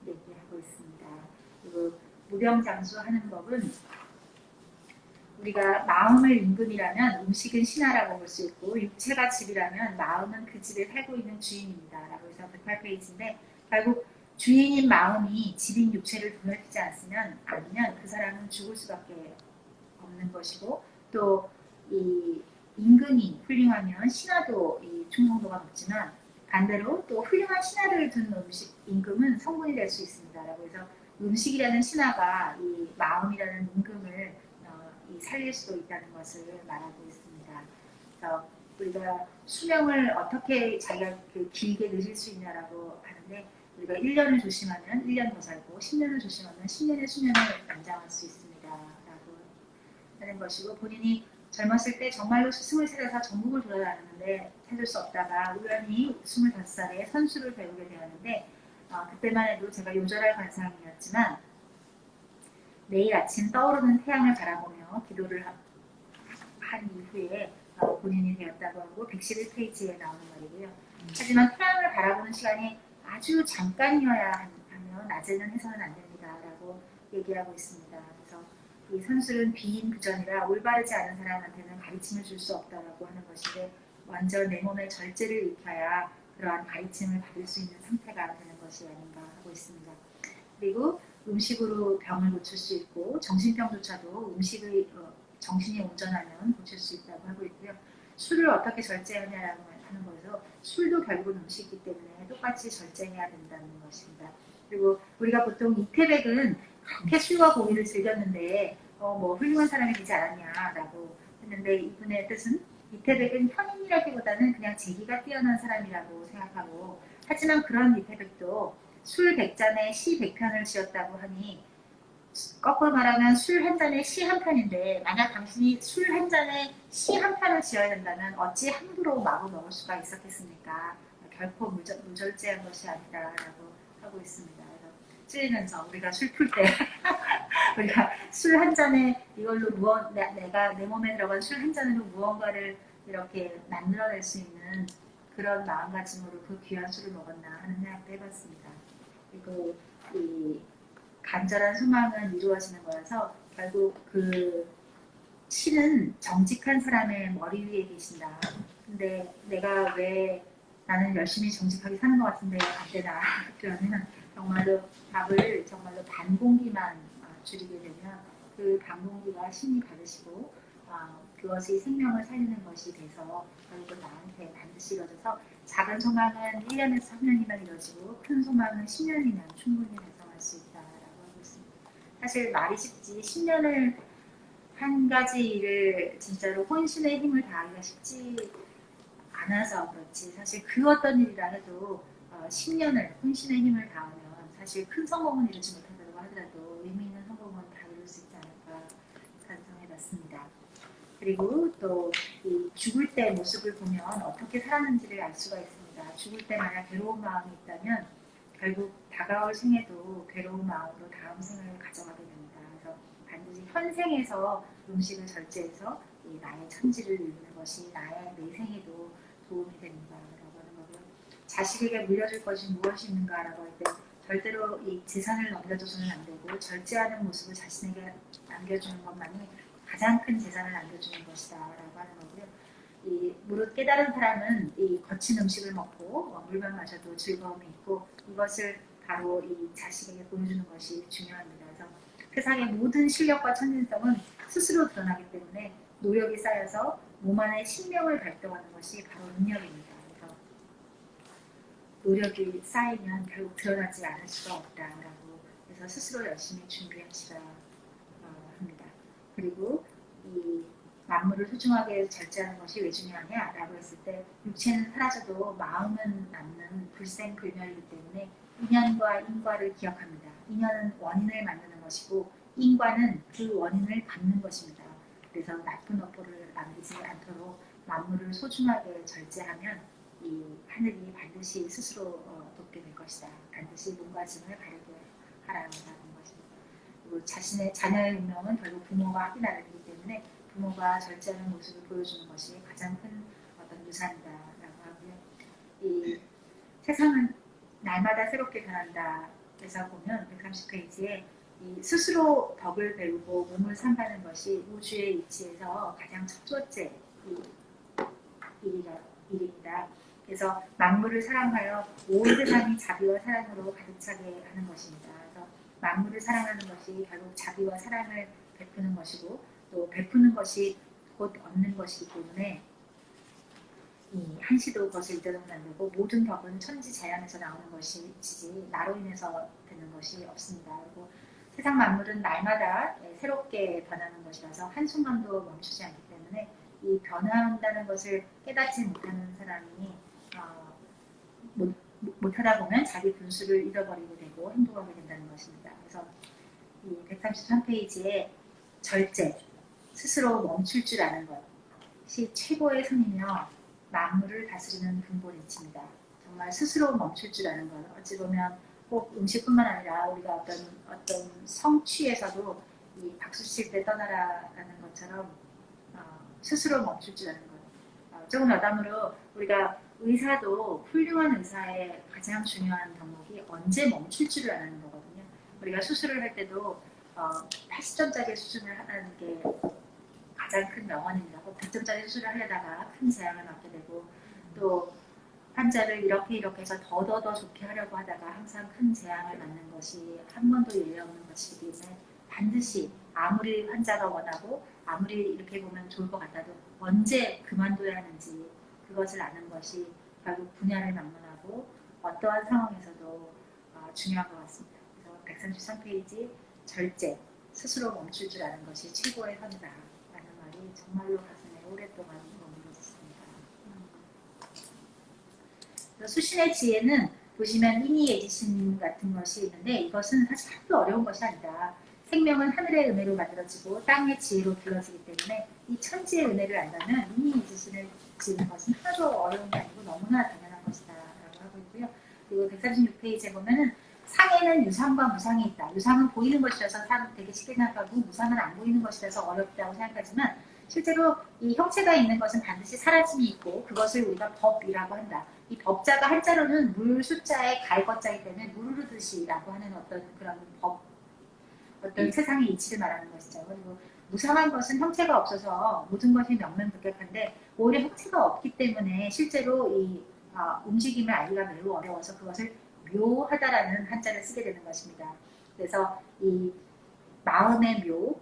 얘기하고 있습니다. 그리고 무병장수하는 법은 우리가 마음을 임금이라면 음식은 신하라고 볼 수 있고 육체가 집이라면 마음은 그 집에 살고 있는 주인입니다. 라고 해서 108페이지인데 결국 주인인 마음이 집인 육체를 더럽히지 않으면 그 사람은 죽을 수밖에 없는 것이고 또 이 임금이 훌륭하면 신하도 이 충성도가 높지만 반대로 또 훌륭한 신하를 둔 임금은 성군이 될 수 있습니다. 라고 해서 음식이라는 신하가 이 마음이라는 임금을 살릴 수도 있다는 것을 말하고 있습니다. 그래서 우리가 수명을 어떻게 자기가 길게 늘릴 수 있냐라고 하는데 우리가 1년을 조심하면 1년 더 살고 10년을 조심하면 10년의 수명을 연장할 수 있습니다. 라고 하는 것이고 본인이 젊었을 때 정말로 스승을 찾아서 전국을 돌아다녔는데 찾을 수 없다가 우연히 25살에 선수를 배우게 되었는데 그때만 해도 제가 요절할 관상이었지만 매일 아침 떠오르는 태양을 바라보며 기도를 한 이후에 본인이 되었다고 하고 111페이지에 나오는 말이고요. 하지만 태양을 바라보는 시간이 아주 잠깐이어야 하며 낮에는 해서는 안 됩니다. 라고 얘기하고 있습니다. 그래서 이 선술은 비인부전이라 올바르지 않은 사람한테는 가르침을 줄 수 없다라고 하는 것인데 완전 내 몸의 절제를 익혀야 그러한 가르침을 받을 수 있는 상태가 되는 것이 아닌가 하고 있습니다. 그리고 음식으로 병을 고칠 수 있고 정신병조차도 정신이 온전하면 고칠 수 있다고 하고 있고요. 술을 어떻게 절제하냐라고 하는 거에서 술도 결국은 음식이기 때문에 똑같이 절제해야 된다는 것입니다. 그리고 우리가 보통 이태백은 그렇게 술과 고기를 즐겼는데 뭐 훌륭한 사람이 되지 않았냐라고 했는데 이분의 뜻은 이태백은 현인이라기보다는 그냥 재기가 뛰어난 사람이라고 생각하고 하지만 그런 리테백도 술 100잔에 시 100편을 지었다고 하니 거꾸로 말하면 술 한 잔에 시 한 편인데 만약 당신이 술 한 잔에 시 한 편을 지어야 된다면 어찌 함부로 마구 먹을 수가 있었겠습니까? 결코 무절제한 것이 아니다라고 하고 있습니다. 그래서 찌르면서 우리가 술 풀 때 우리가 술 한 잔에 이걸로 내가 내 몸에 들어간 술 한 잔으로 무언가를 이렇게 만들어낼 수 있는 그런 마음가짐으로 그 귀한 술을 먹었나 하는 생각도 해봤습니다. 그리고 이 간절한 소망은 이루어지는 거라서 결국 그 신은 정직한 사람의 머리 위에 계신다. 근데 내가 왜 나는 열심히 정직하게 사는 것 같은데 안 되나 그러면 정말로 밥을 정말로 반 공기만 줄이게 되면 그 반 공기가 신이 받으시고 그것이 생명을 살리는 것이 돼서 결국 나한테 반드시 이루어져서 작은 소망은 1년에서 3년이면 이루어지고 큰 소망은 10년이면 충분히 달성할 수 있다라고 하고 있습니다. 사실 말이 쉽지 10년을 한 가지 일을 진짜로 혼신의 힘을 다하기가 쉽지 않아서 그렇지 사실 그 어떤 일이라 해도 10년을 혼신의 힘을 다하면 사실 큰 성공은 이루지 못한다고 하더라도 의미 있는 성공은 다 이룰 수 있지 않을까 반성해봤습니다. 그리고 또 이 죽을 때 모습을 보면 어떻게 살았는지를 알 수가 있습니다. 죽을 때 만약 괴로운 마음이 있다면 결국 다가올 생에도 괴로운 마음으로 다음 생을 가져가게 됩니다. 그래서 반드시 현생에서 음식을 절제해서 이 나의 천지를 이루는 것이 나의 내생에도 도움이 됩니다. 라고 하는 거고요. 자식에게 물려줄 것이 무엇이 있는가라고 할 때 절대로 이 재산을 넘겨줘서는 안 되고 절제하는 모습을 자신에게 남겨주는 것만이 가장 큰 재산을 남겨주는 것이다 라고 하는 거고요. 이 무릇 깨달은 사람은 이 거친 음식을 먹고 물만 마셔도 즐거움이 있고 이것을 바로 이 자식에게 보여주는 것이 중요합니다. 그래서 세상의 모든 실력과 천진성은 스스로 드러나기 때문에 노력이 쌓여서 몸 안에 신명을 발동하는 것이 바로 능력입니다. 그래서 노력이 쌓이면 결국 드러나지 않을 수가 없다라고 해서 스스로 열심히 준비하시라 합니다. 그리고 이 만물을 소중하게 절제하는 것이 왜 중요하냐라고 했을 때 육체는 사라져도 마음은 남는 불생불멸이기 때문에 인연과 인과를 기억합니다. 인연은 원인을 만드는 것이고 인과는 그 원인을 갚는 것입니다. 그래서 나쁜 업보를 남기지 않도록 만물을 소중하게 절제하면 이 하늘이 반드시 스스로 돕게 될 것이다. 반드시 몸가짐을 바르게 하라는 것입니다. 그리고 자신의 자녀의 운명은 결국 부모가 하기 나름이기 때문에 부모가 절제하는 모습을 보여주는 것이 가장 큰 어떤 유산이다라고 하고요. 이 세상은 날마다 새롭게 변한다. 그래서 보면 130페이지에 이 스스로 덕을 배우고 몸을 산다는 것이 우주의 이치에서 가장 첫 번째 일입니다. 그래서 만물을 사랑하여 온 세상이 자비와 사랑으로 가득 차게 하는 것입니다. 그래서 만물을 사랑하는 것이 결국 자비와 사랑을 베푸는 것이고 또 베푸는 것이 곧 얻는 것이기 때문에 이 한시도 그것을 잊어서는 안 되고 모든 덕은 천지자연에서 나오는 것이지 나로 인해서 되는 것이 없습니다. 그리고 세상 만물은 날마다 새롭게 변하는 것이라서 한순간도 멈추지 않기 때문에 이 변화한다는 것을 깨닫지 못하는 사람이 못하다 보면 자기 분수를 잃어버리게 되고 행동하게 된다는 것입니다. 그래서 이 133페이지에 절제, 스스로 멈출 줄 아는 것이 최고의 성이며 만물을 다스리는 근본이치입니다. 정말 스스로 멈출 줄 아는 것. 어찌 보면 꼭 음식뿐만 아니라 우리가 어떤 성취에서도 이 박수 칠 때 떠나라라는 것처럼 스스로 멈출 줄 아는 것. 조금 여담으로 우리가 의사도 훌륭한 의사의 가장 중요한 덕목이 언제 멈출 줄을 아는 거거든요. 우리가 수술을 할 때도 80점짜리 수술을 하는 게 가장 큰 명언입니다. 100점짜리 수술을 하려다가 큰 재앙을 맞게 되고 또 환자를 이렇게 해서 더 좋게 하려고 하다가 항상 큰 재앙을 맞는 것이 한 번도 예외 없는 것이기 때문에 반드시 아무리 환자가 원하고 아무리 이렇게 보면 좋을 것 같아도 언제 그만둬야 하는지 그것을 아는 것이 결국 분야를 막론하고 어떠한 상황에서도 중요한 것 같습니다. 그래서 133페이지 절제, 스스로 멈출 줄 아는 것이 최고의 선이다 라는 말이 정말로 가슴에 오랫동안 머물렀습니다. 수신의 지혜는 보시면 이니에지신 같은 것이 있는데 이것은 사실 하나도 어려운 것이 아니다. 생명은 하늘의 은혜로 만들어지고 땅의 지혜로 길러지기 때문에 이 천지의 은혜를 안다면 이니에지신을 지는 것은 하나도 어려운 게 아니고 너무나 당연한 것이다 라고 하고 있고요. 그리고 136페이지에 보면은 상에는 유상과 무상이 있다. 유상은 보이는 것이라서 사람 되게 쉽게 생각하고 무상은 안 보이는 것이라서 어렵다고 생각하지만 실제로 이 형체가 있는 것은 반드시 사라짐이 있고 그것을 우리가 법이라고 한다. 이 법자가 한자로는 물 숫자의 갈것자이기 때문에 무르르듯이라고 하는 어떤 그런 법, 어떤 세상의 이치를 말하는 것이죠. 그리고 무상한 것은 형체가 없어서 모든 것이 명명백백한데 오히려 형체가 없기 때문에 실제로 이 움직임을 알기가 매우 어려워서 그것을 묘하다라는 한자를 쓰게 되는 것입니다. 그래서 이 마음의 묘,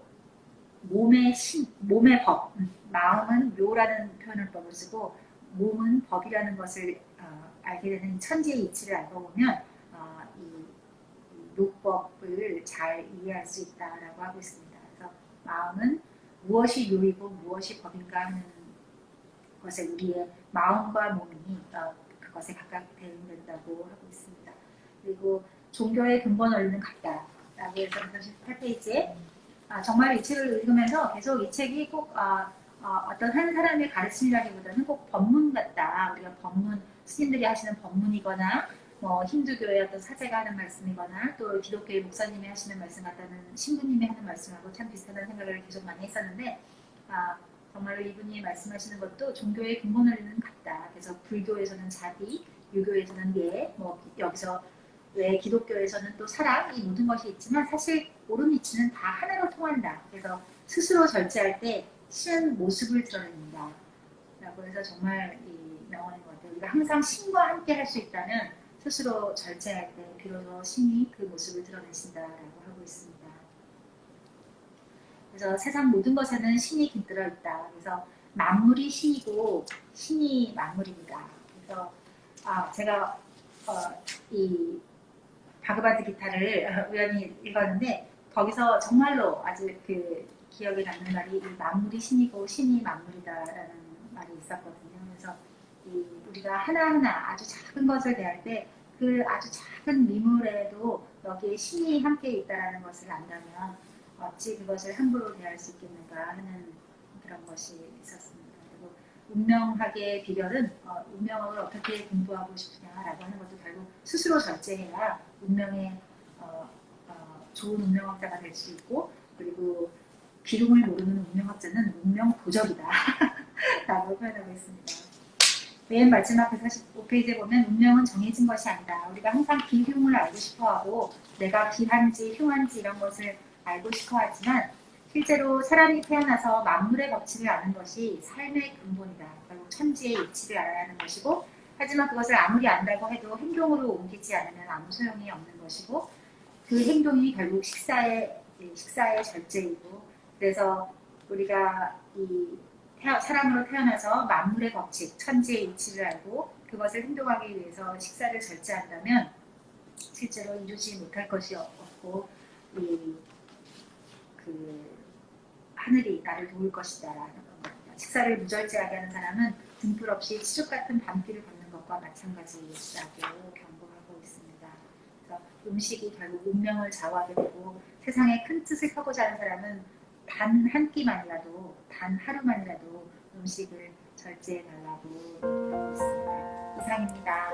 몸의 법, 마음은 묘라는 표현을 쓰고 몸은 법이라는 것을 알게 되는 천지의 이치를 알고 보면 이 묘법을 잘 이해할 수 있다라고 하고 있습니다. 그래서 마음은 무엇이 묘이고 무엇이 법인가 하는 것에 우리의 마음과 몸이 그것에 각각 대응된다고 하고 있습니다. 그리고 종교의 근본 원리는 같다라고 해서 38페이지에 정말 이 책을 읽으면서 계속 이 책이 꼭 어떤 한 사람의 가르침이라기보다는 꼭 법문 같다. 우리가 법문, 스님들이 하시는 법문이거나 뭐 힌두교의 어떤 사제가 하는 말씀이거나 또 기독교의 목사님이 하시는 말씀 같다는 신부님이 하는 말씀하고 참 비슷하다는 생각을 계속 많이 했었는데 정말로 이분이 말씀하시는 것도 종교의 근본 원리는 같다. 그래서 불교에서는 자비, 유교에서는 예, 뭐 여기서 왜 기독교에서는 또 사랑, 이 모든 것이 있지만 사실 옳은 이치는 다 하나로 통한다. 그래서 스스로 절제할 때 신 모습을 드러냅니다. 라고 해서 정말 이 명언인 것 같아요. 우리가 항상 신과 함께 할 수 있다면 스스로 절제할 때 비로소 신이 그 모습을 드러내신다라고 하고 있습니다. 그래서 세상 모든 것에는 신이 깃들어 있다. 그래서 만물이 신이고 신이 만물입니다. 그래서 제가 이 바그바드 기타를 우연히 읽었는데 거기서 정말로 아주 그 기억에 남는 말이 이 만물이 신이고 신이 만물이다라는 말이 있었거든요. 그래서 우리가 하나하나 아주 작은 것을 대할 때 그 아주 작은 미물에도 여기에 신이 함께 있다라는 것을 안다면 어찌 그것을 함부로 대할 수 있겠는가 하는 그런 것이 있었습니다. 그리고 운명학의 비결은 운명학을 어떻게 공부하고 싶으냐라고 하는 것도 결국 스스로 절제해야 운명의 좋은 운명학자가 될 수 있고 그리고 기lum을 모르는 운명학자는 운명 도적이다 라고 표현하고 있습니다. 맨 마지막 145페이지에 보면 운명은 정해진 것이 아니다. 우리가 항상 비흉을 알고 싶어하고 내가 비한지 흉한지 이런 것을 알고 싶어하지만 실제로 사람이 태어나서 만물의 법칙을 아는 것이 삶의 근본이다. 결국 천지의 이치를 알아야 하는 것이고 하지만 그것을 아무리 안다고 해도 행동으로 옮기지 않으면 아무 소용이 없는 것이고 그 행동이 결국 식사의 절제이고 그래서 우리가 사람으로 태어나서 만물의 법칙, 천지의 이치를 알고 그것을 행동하기 위해서 식사를 절제한다면 실제로 이루지 못할 것이 없고 하늘이 나를 도울 것이다라는 겁니다. 식사를 무절제하게 하는 사람은 등불 없이 치죽 같은 밤길을 걷는 것과 마찬가지라고 경고하고 있습니다. 그래서 음식이 결국 운명을 좌우하게 되고 세상에 큰 뜻을 펴고자 하는 사람은 단 한 끼만이라도, 단 하루만이라도 음식을 절제해 달라고 하고 있습니다. 이상입니다.